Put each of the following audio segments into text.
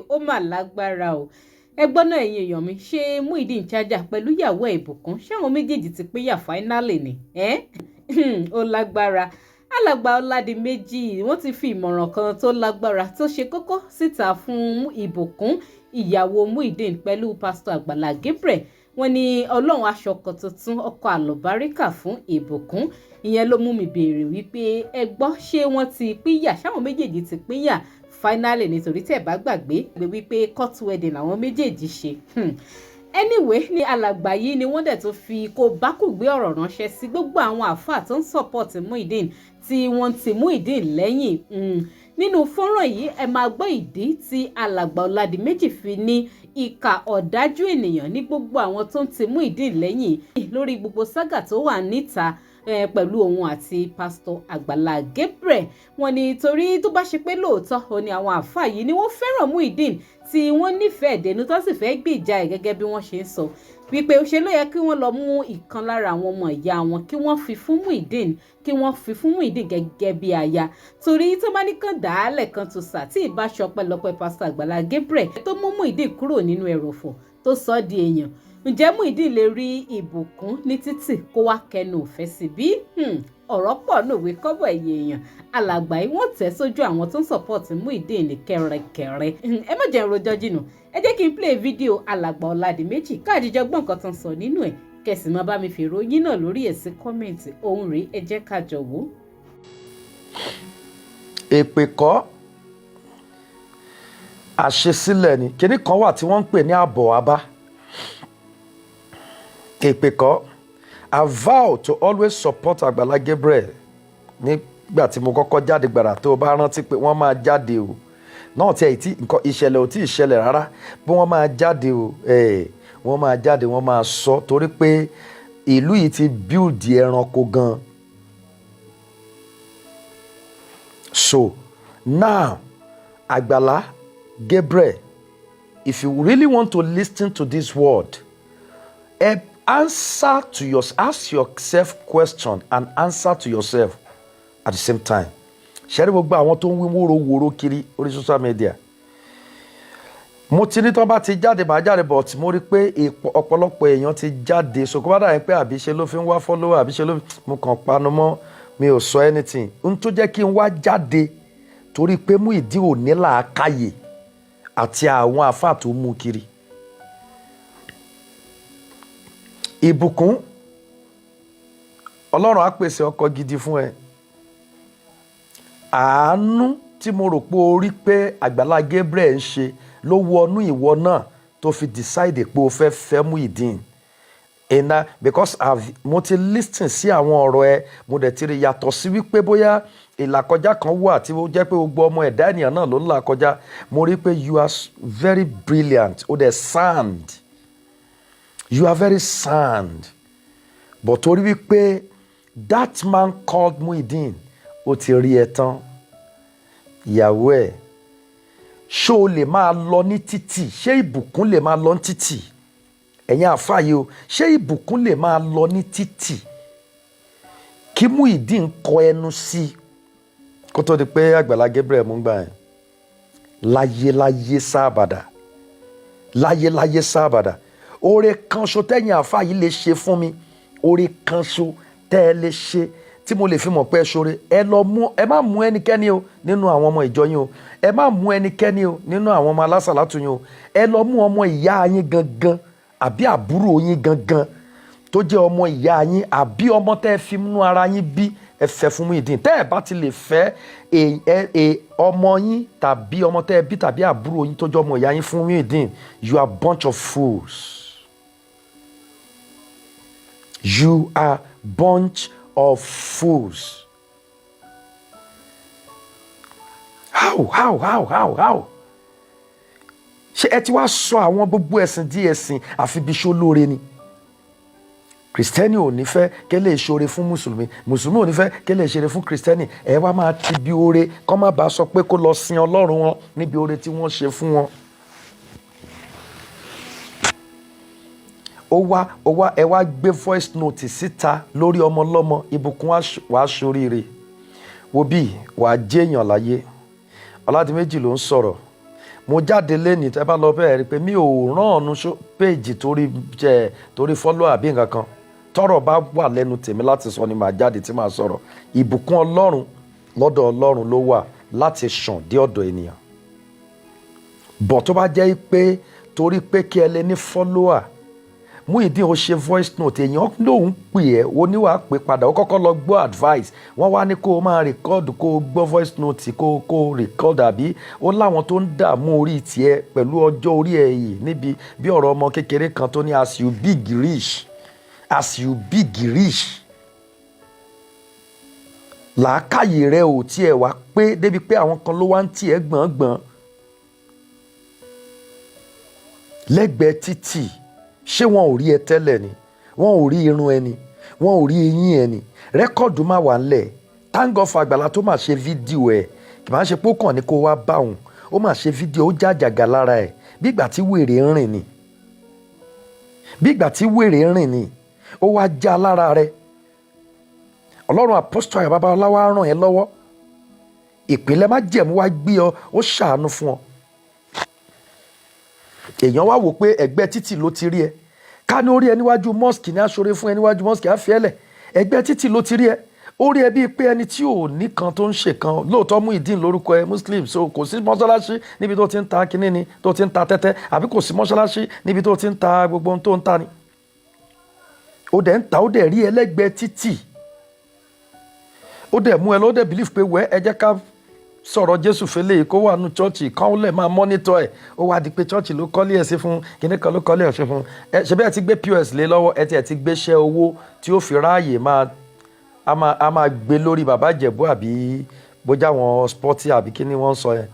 ó mà lágbára o. Ẹ gbọ́ náà ẹ̀yin èèyàn mi, ṣé Muyideen chájà pẹ̀lú ìyàwó ẹ̀ Ìbùkún ṣáwọn méjèèjì ti pínyà fáínálì ni? Ó lágbára. Alàgbà Ọládìméjì wọ́n ti fi ìmọ̀ràn kan tó lágbára tó ṣe kókó síta fún Ìbùkún ìyàwó Muyideen pẹ̀lú pásítọ̀ Agbala Gabriel. Wọ́n ní Ọlọ́run aṣọkọ tuntun ọkọ àlùbáríkà fún Ìbùkún. Ìyẹn ló mú mi béèrè wípé ẹ gbọ́ ṣé wọ́n ti pínyà ṣáwọn méjèèjì ti pínyà finally nítorí tẹ́ bá gbàgbé wípé court wedding làwọn méjèèjì ṣe. Anyway ní alàgbà yìí ni wọ́n dẹ̀ tó fi kó bákùgbé ọ̀rọ̀ ránṣẹ́ sí gbogbo àwọn àfáà tó ń support Muyideen tí wọ́n ti Muyideen lẹ́yìn. Nínú fọ́nrán yìí ẹ máa gbọ́ ìdí tí alàgbà Ọládìméjì fi ní ìkà ọ̀dájú ènìyàn ní gbogbo àwọn tó ń ti Muyideen lẹ́yìn lórí gbogbo ságà tó wà níta pẹ̀lú òun àti pásítọ̀ Agbala Gabriel. Wọ́n ní torí tó bá ṣe pé lóòótọ́ ó ní àwọn àfáà yìí ni wọ́n fẹ́ràn Muyideen tí wọ́n nífẹ̀ẹ́ dẹnu tó sì fẹ́ gbèjà ẹ̀ gẹ́gẹ́ bí wọ́n ṣe ń sọ wípé ó ṣe ló yẹ kí wọ́n lọ mú ìkan lára àwọn ọmọ ìyá wọn kí wọ́n fi fún Muyideen gẹ́gẹ́ bí aya torí tó bá ní kàn dàálẹ̀ kan tó sà tí ìbáṣọ ọpẹ́lọpẹ́ pásítọ̀ Agbala Gabriel tó mú Muyideen kúrò nínú ẹrọ̀fọ̀ tó sọ ọ́ di èèyàn. Ǹjẹ́ Muyideen lè rí Ìbùkún ní títì kó wá kẹnu òfẹ́ sí bí? Ọ̀rọ̀ pọ̀ nòwe kọ́bọ̀ ẹ̀yẹ èèyàn. Alàgbà yìí wọ́n tẹ̀ sójú àwọn tó ń support Muyideen ní kẹrẹkẹrẹ. Ẹ má jẹ́ rojọ́ jìnnà. Ẹ jẹ́ kí n play fídíò alàgbà Ọládìméjì káàdìjọ gbọ́n nǹkan tó ń sọ nínú ẹ̀. Kẹ̀sì máa bá mi fi ìròyìn náà lórí ẹ̀ sí kọ́mẹ̀ntì. Ohun rèé ẹ jẹ́ ká jọ wò. Èpè kọ́ àṣesílẹ̀ ni kinní kan wà tí wọ́n ń pè ní àbọ̀ abá. Èpè kọ́. I vow to always support Agbala Gabriel. Nígbà tí mo kọ́kọ́ jáde gbàrà tó o bá rántí pé wọ́n máa jáde o náà tí ẹ̀ tí nǹkan ìṣẹ̀lẹ̀ ò tí ì ṣẹlẹ̀ rárá bí wọ́n máa jáde o wọ́n máa jáde wọ́n máa sọ torí pé ìlú yìí ti build ẹranko gan. So now Agbala Gabriel, if you really want to listen to this word, ask yourself question and answer to yourself at the same time. Ṣẹ́rí gbogbo àwọn tó ń wí wóró kiri orí social media. Mo ti ní tán bá ti jáde bá jáde but mo rí pé ọ̀pọ̀lọpọ̀ èèyàn ti jáde so kó bá dà pé àbí ṣe ló fi ń wá follower àbí ṣe ló mo kàn panu mọ́ mi ò sọ anything. N tó jẹ́ kí n wá jáde torí pé Muyideen ò ní làákàyè àti àwọn àfáà tó mú kiri. Ìbùkún Ọlọ́run á pèsè ọkọ gidi fún ẹ. Àánú tí mo rò pé orí pé Agbala Gabriel ń ṣe ló wọnú ìwọ náà tó fi decide pé o fẹ́ fẹ́ Muyideen. Because mo ti listen sí àwọn ọ̀rọ̀ ẹ mo dẹ̀ ti rí yàtọ̀ sí wípé bóyá ìlàkọjá kan wà tí ó jẹ́ pé gbogbo ọmọ ẹ̀dá ènìyàn náà ló ń là kọjá. Mo rí pé you are very brilliant o dẹ̀ sound. You are very sound. But torí wípé that man called Muyideen ó ti rí ẹ tán. Ìyàwó ẹ̀ ṣé o lè máa lọ ní títì? Ṣé Ìbùkún lè máa lọ ní títì? Ẹ̀yin àfáà yìí o, ṣé Ìbùkún lè máa lọ ní títì? Kí Muyideen kọ ẹnu sí kó tó di pé Agbala Gabriel mú gbà ẹ̀. Láyé sábàdà. Láyé sábàdà. Oore kan ṣo tẹ́yin àfáà yìí lè ṣe fún mi. Oore kan ṣo tẹ́ ẹ lè ṣe tí mo lè fi mọ̀ pé ṣoore. Ẹ má mú ẹnikẹ́ni o nínú àwọn ọmọ ìjọ yín o. Ẹ má mú ẹnikẹ́ni o nínú àwọn ọmọ alásàlátù yín o. Ẹ lọ mú ọmọ ìyá yín gangan àbí àbúrò yín gangan tó jẹ́ ọmọ ìyá yín àbí ọmọ tẹ́ ẹ fi mú ara yín bí ẹ fẹ́ fún Muyideen. Tẹ́ ẹ bá ti lè fẹ́ ọmọ yín tàbí ọmọ tẹ́ ẹ bí tàbí àbúrò yín tó jẹ́ ọmọ ìyá yín fún Muyideen, you are bunch of fools. You are bunch of fools. How? Ṣé ẹ ti wá sọ àwọn gbogbo ẹ̀sìn di ẹ̀sìn àfibiṣó lóore ni? Kristẹni ò ní fẹ́ kẹ́ lè ṣoore fún Mùsùlùmí. Mùsùlùmí ò ní fẹ́ kẹ́ lè ṣeré fún Kristẹni. Ẹ wá máa ti bí oore kọ́ má bàa sọ pé kó lọ sin Ọlọ́run wọn níbi oore tí wọ́n ṣe fún wọn. Ẹ wá gbé voice note síta lórí ọmọ lọ́mọ. Ìbùkún wàá ṣoríire. Wo bí wàá jẹ́yàn láyé. Ọládìméjì ló ń sọ̀rọ̀. mo jáde lẹ́nìí tẹ́ bá lọ bẹ́ẹ̀ rí pé mi ò rán ọ̀nù péèjì torí fọ́lọ́ àbí nǹkan kan tọ́rọ̀ bá wà lẹ́nu tèmi láti sọ ni màá jáde tí màá sọ̀rọ̀. Ìbùkún Ọlọ́run lọ́dọ̀ Ọlọ́run ló wà láti ṣàn dé ọ̀dọ̀ ènìyàn. Bọ̀ tó bá jẹ́ pé torí pé kí ẹ lè ní fọ́lọ́à, Muyideen ó ṣe voice note, èèyàn lòun pè ẹ́ oníwà pé padà ó kọ́kọ́ lọ gbọ́ advice, wọ́n wá ní kó o máa record kó o gbọ́ voice note kó o record, àbí ó láwọn tó ń dààmú orí tiẹ̀ pẹ̀lú ọjọ́ orí ẹ̀ yìí níbi bí ọ̀rọ̀ ọmọ kékeré kan tó ní as you big rich làákàyè rẹ ò tiẹ̀ wá pé débi pé àwọn kan ló wá ń tiẹ̀ gbọ̀ngbọ̀n lẹ́gbẹ̀ẹ́ títì. Ṣé wọn ò rí ẹ tẹ́lẹ̀ ni? Wọn ò rí irun ẹni, wọn ò rí eyín ẹni, rẹ́kọ̀dù máa wà ńlẹ̀. Thank God for Agbala tó máa ṣe fídíò ẹ̀, kì máa ṣe pókàn ní kó wá bá òun, ó máa ṣe fídíò, ó jàjàgà lára ẹ̀ bí ìgbà tí wèrè ń rìn ni, bí ìgbà tí wèrè ń rìn ni, ó wá já lára rẹ̀. Ọlọ́run Apostle Ayọ̀ Babalọ́lá wá ràn ẹ́ lọ́wọ́, ìpínlẹ̀ májẹ̀mú wá gbé ọ, ó ṣàánú fún ọ. Èèyàn wá wò pé ẹgbẹ́ títì ló ti rí ẹ, ká ní ó rí ẹ níwájú mosque ní aṣọre fún ẹ níwájú mosque á fi ẹ lẹ̀. Ẹgbẹ́ títì ló ti rí ẹ, ó rí ẹ bíi pé ẹni tí ò ní kan tó ń ṣe kan. Lóòótọ́ Muyideen lórúkọ ẹ Muslim, so kò sí mọ́ṣáláṣí níbi tó ti ń ta kinní ni, tó ti ń ta tẹ́tẹ́, àbí kò sí mọ́ṣáláṣí níbi tó ti ń ta gbogbo ohun tó ń ta ni. Ó dẹ̀ ń ta, ó dẹ̀ rí ẹ lẹ́gbẹ̀ẹ́ títì, ó dẹ̀ mú ẹ lọ, ó dẹ̀ believe pé wẹ́ ẹ jẹ́ ká sọ̀rọ̀ Jésù fẹ́lẹ́ kó wà nù chọ́ọ̀chì kan ó lẹ̀ máa mọ́nítọ̀ ẹ̀. Ó wá di pé chọ́ọ̀chì ló kọ́lé ẹ̀ sí fún, kíní kan ló kọ́lé ẹ̀ sí fún. Ṣé bẹ́ẹ̀ ti gbé POS lé lọ́wọ́, ẹ ti gbéṣẹ́ owó tí ó fi ráàyè a máa gbé lórí bàbá Ìjẹ̀bú àbí bójá wọn sporty àbí kíní wọ́n sọ yẹn.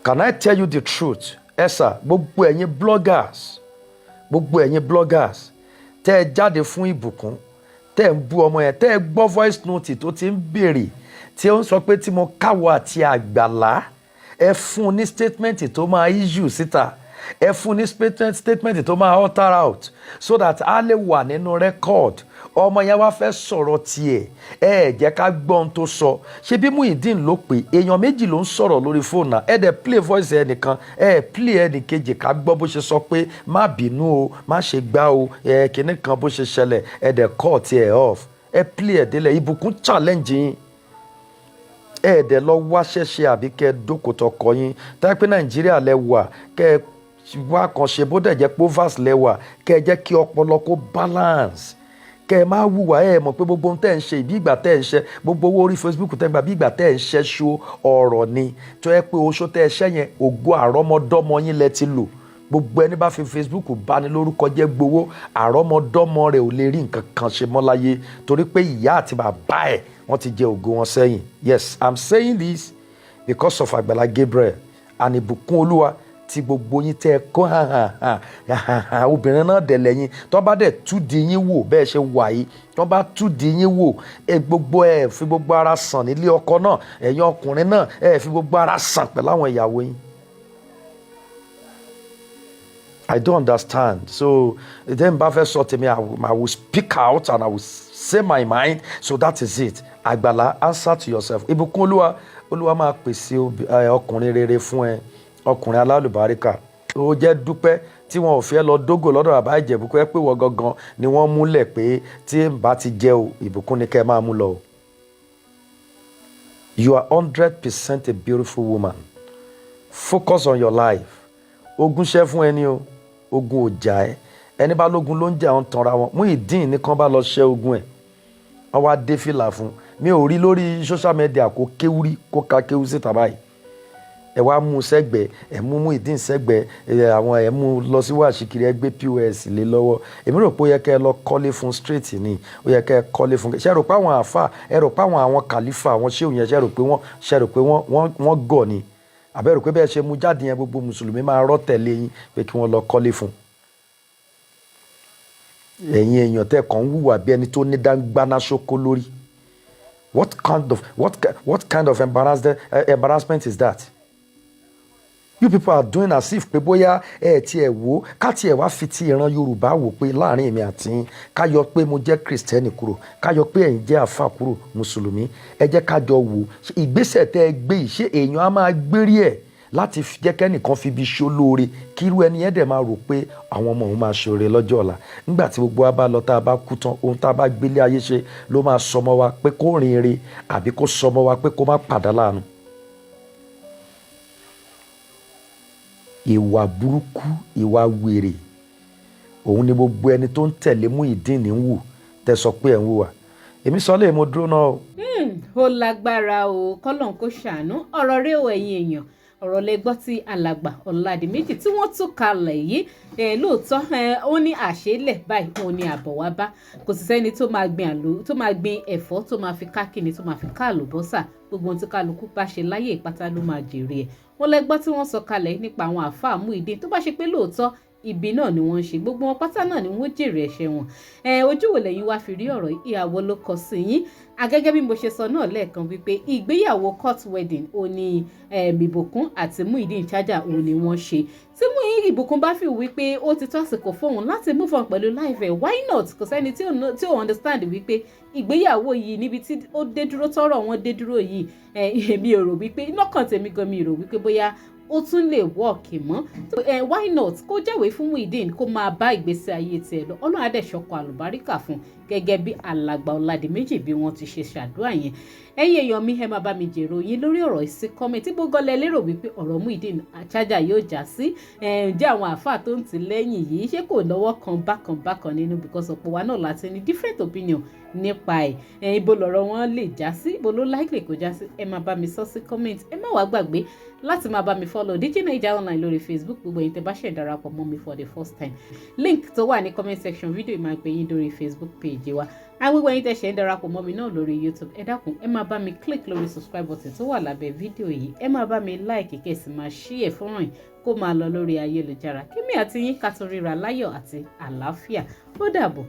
Can I tell you the truth? Ẹ sà, gbogbo ẹ̀yin bloggers tẹ́ ẹ jáde fún ìbùkún, tẹ́ ẹ ń bú ọmọ yẹn, tẹ́ ẹ gbọ́ voice note tó ti ń béèrè, tí ó ń sọ pé tí mo káwọ́ àti Àgbàlá, ẹ fún ní statement tó máa issue síta, ẹ fún ní statement tó máa alter out so that a lè wà nínú record. Ọmọ yẹn wá fẹ́ sọ̀rọ̀ tiẹ̀, ẹ jẹ́ ká gbọ́ ohun tó sọ. Ṣé bí Muyideen ló pé èèyàn méjì ló ń sọ̀rọ̀ lórí fóònù náà, ẹ dẹ̀ play voice ẹnìkan, ẹ play ẹnìkejì ká gbọ́ bó ṣe sọ pé má bínú o, má ṣe gbá o, kíní kan bó ṣe ṣẹlẹ̀, ẹ dẹ̀ cut tiẹ̀ off, ẹ play ẹ̀ délẹ̀. Ìbùkún challenge yín, ẹ dẹ̀ lọ wá ṣẹ́ṣe àbí kẹ́ dókòtò ọkọ yín. Táyé pé Nàìjíríà lẹ wà, kẹ́ wá kan ṣe bó dẹ̀ jẹ́ pé overs lẹ wà, kẹ́ jẹ́ kí ọpọlọ kó balance, kẹ́ máa wùwà ẹ mọ̀ pé gbogbo ohun tẹ́ ń ṣe ìbí ìgbà tẹ́ ń ṣe, gbogbo owó orí Facebook tẹ́ ń gbà bí ìgbà tẹ́ ń ṣe ṣó ọ̀rọ̀ ni. Tó yẹ pé oṣó tẹ́ ẹ ṣẹ́ yẹn ògo àrọ́mọdọ́mọ yín lẹ ti lò. Gbogbo ẹni bá fi Facebook bá ní lórúkọ jẹ́ gbowó, àrọ́mọdọ́mọ rẹ̀ ò lè rí nǹkan kan ṣe mọ́ láyé torí pé ìyá àti bàbá ẹ̀ wọ́n ti jẹ ògo wọn sẹ́yìn. Yes, I'm saying this because of Agbala Gabriel and ìbùkún Olúwa tí gbogbo yín tẹ́ ẹ kó obìnrin náà dẹ̀ lẹ́yìn. Tó bá dẹ̀ túdi yín wò bẹ́ẹ̀ ṣe wà yìí, tó bá túdi yín wò, gbogbo ẹ̀ fi gbogbo ara sàn nílé ọkọ náà, ẹ̀yin ọkùnrin náà ẹ̀ fi gbogbo ara sàn pẹ̀lú àwọn ìyàwó yín. I don't understand. So then bá fẹ́ sọ tèmi, I will speak out and I will say my mind. So that is it. Agbala, answer to yourself. Ìbùkún Olúwa máa pèsè ọkùnrin rere fún ẹ, ọkùnrin alálùbáríkà. Ó jẹ́ dúpẹ́ tí wọn ò fẹ́ lọ dógò lọ́dọ̀ bàbá Ìjẹ̀bú pé wọ́n gangan ni wọ́n múlẹ̀ pé tí n bá ti jẹ́ o, ìbùkún ni kẹ́ ẹ máa mú lọ. You are 100% a beautiful woman. Focus on your life. Ogun ṣẹ́ fún ẹni o, ogun ò jà ẹ́. Ẹni bá lógun ló ń jà ń tanra wọn. Muyideen nìkan bá lọ ṣẹ́ ogun ẹ̀, wọ́n wá dé fìlà fún. Mi ò rí lórí social media kó kéwúrí kó ka kéwú síta báyìí. Ẹ wá mú sẹ́gbẹ̀ẹ́, ẹ mú Muyideen sẹ́gbẹ̀ẹ́, àwọn ẹ mú lọ sí wàṣíkiri ẹ gbé POS lé lọ́wọ́. Èmi rò pé ó yẹ kẹ́ ẹ lọ kọ́lé fún straight ni, ó yẹ kẹ́ ẹ kọ́lé fún. Ṣé ẹ rò pé àwọn àáfà, ẹ rò pé àwọn kàlífà, àwọn ṣéwù yẹn, ṣé ẹ rò pé wọ́n gọ̀ ni? Àbẹ́ rò pé bẹ́ẹ̀ ṣe mú jáde yẹn gbogbo mùsùlùmí máa rọ́ tẹ̀lé yín pé kí wọ́n lọ kọ́lé fún. Ẹ̀yin èèyàn tẹ́ kàn ń wùwà bí ẹni tó ní dáńgbáná ṣókó lórí. What kind of embarrassment is that? You people are doing as if pé bóyá ti ẹ̀ wò ká ti ẹ̀ wá fi ti ìran Yorùbá wò pé láàrin èmi àti yín ká yọ pé mo jẹ́ Kristẹni kúrò, ká yọ pé ẹ̀yin jẹ́ àfà kúrò, mùsùlùmí. Ẹ jẹ́ ká jọ wò ìgbésẹ̀ tẹ́ ẹ gbé yìí, ṣé èèyàn á máa gbérí ẹ̀ láti jẹ́ kẹ́nìkan fi ibi ṣó lóore kí irú ẹni yẹn dẹ̀ máa rò pé àwọn ọmọ òun máa ṣoore lọ́jọ́ ọ̀la. Nígbà tí gbogbo wa bá lọ tá a bá kú tán, ohun tá a bá gbélé ayé ṣe ló máa sọmọ wa pé kó rìn ire àbí kó sọmọ wa pé kó má padà láàánú. Ìwà burúkú, ìwà wèrè, òun ni gbogbo ẹni tó ń tẹ̀lé Muyideen ń wù tẹ́ sọ pé ẹ̀ ń wùwà. Èmi sọ lè mo dúró náà o. Ó lágbára o, kọ́lọ́n kó ṣàánú. Ọ̀rọ̀ rẹ̀ o ẹ̀yin èèyàn, ọ̀rọ̀ lẹ gbọ́ tí alàgbà Ọládìméjì tí wọ́n tún kalẹ̀ yìí. Lóòótọ́ ó ní àṣélẹ̀ báyìí, ó ní àbọ̀ wá bá. Kò sì sẹ́ni tó máa gbin ẹ̀fọ́ tó máa fi ká kíni tó máa fi ká àlùbọ́sà. Gbogbo ohun tí kálukú bá ṣe láyé ìpátá ló máa jèrè ẹ̀. Wọ́n lẹ gbọ́ tí wọ́n sọ kalẹ̀ nípa àwọn àáfàá Muyideen tó bá ṣe pé lóòótọ́ ibi náà ni wọ́n ń ṣe, gbogbo wọn pátá náà ni wọ́n jèrè ẹ̀ṣẹ̀ wọn. Ojú wo lẹ́yìn wá fi rí ọ̀rọ̀ ìyàwó ló kọ sí yín. Agẹ́gẹ́ bí mo ṣe sọ náà lẹ́ẹ̀kan wípé ìgbéyàwó court wedding ó ní Ìbùkún àti Muyideen Chaja ó ní wọ́n ṣe. Tí Ìbùkún bá fi wípé ó ti tó àsìkò fóun láti move on pẹ̀lú life ẹ̀, why not? Kò sẹ́ni tí ò understand wípé ìgbéyàwó yìí níbi tí ó dé dúró tọ́rọ̀ wọn dé dúró yìí, èmi ò rò wípé lọ́kàn tèmi gan mi rò wípé bóyá ó tún lè wọ́ọ̀kì mọ́. Why not? Kó jẹ́wé fún Muyideen kó máa bá ìgbésí ayé tiẹ̀ lọ. Ọlọ́run á dẹ̀ ṣọkọ àlùbáríkà fún gẹ́gẹ́ bí alàgbà Ọládìméjì bí wọ́n ti ṣe ṣàdúrà yẹn. Ẹ̀yin èèyàn mi, ẹ máa bá mi jèrò yín lórí ọ̀rọ̀ ìsí comment tí gbogbo ọlẹ́ lérò wípé ọ̀rọ̀ Muyideen Chaja yóò já sí. Ǹjẹ́ àwọn àáfàá tó ń tì lẹ́yìn yìí ṣé kò lọ́wọ́ kan bákan nínú, because ọ̀pọ̀ wa náà láti ní different opinion nípa ẹ̀. Ibo lọ̀rọ̀ wọn lè já sí, ibo ló likely kó já sí. Ẹ máa bá mi sọ sí comment. Ẹ má wá gbàgbé láti máa bá mi follow DJ Naija online lórí Facebook. Gbogbo ẹ̀yin tẹ́ bá ṣe darapọ̀ mọ́ mi for the first time, link tó wà ní comment section video máa gbé yín lórí Facebook page wa. Àwọn gbogbo ẹ̀yin tẹ́ ṣe ń darapọ̀ mọ́ mi náà lórí YouTube, ẹ dákun ẹ máa bá mi click lórí subscribe button tó wà lábẹ́ fídíò yìí. Ẹ máa bá mi like kẹ́ sì máa share fọ́nrán yìí kó máa lọ lórí ayélujára. Kémi àti yín ká tún ríra láyọ̀ àti àlàáfíà. Ó dàbọ̀.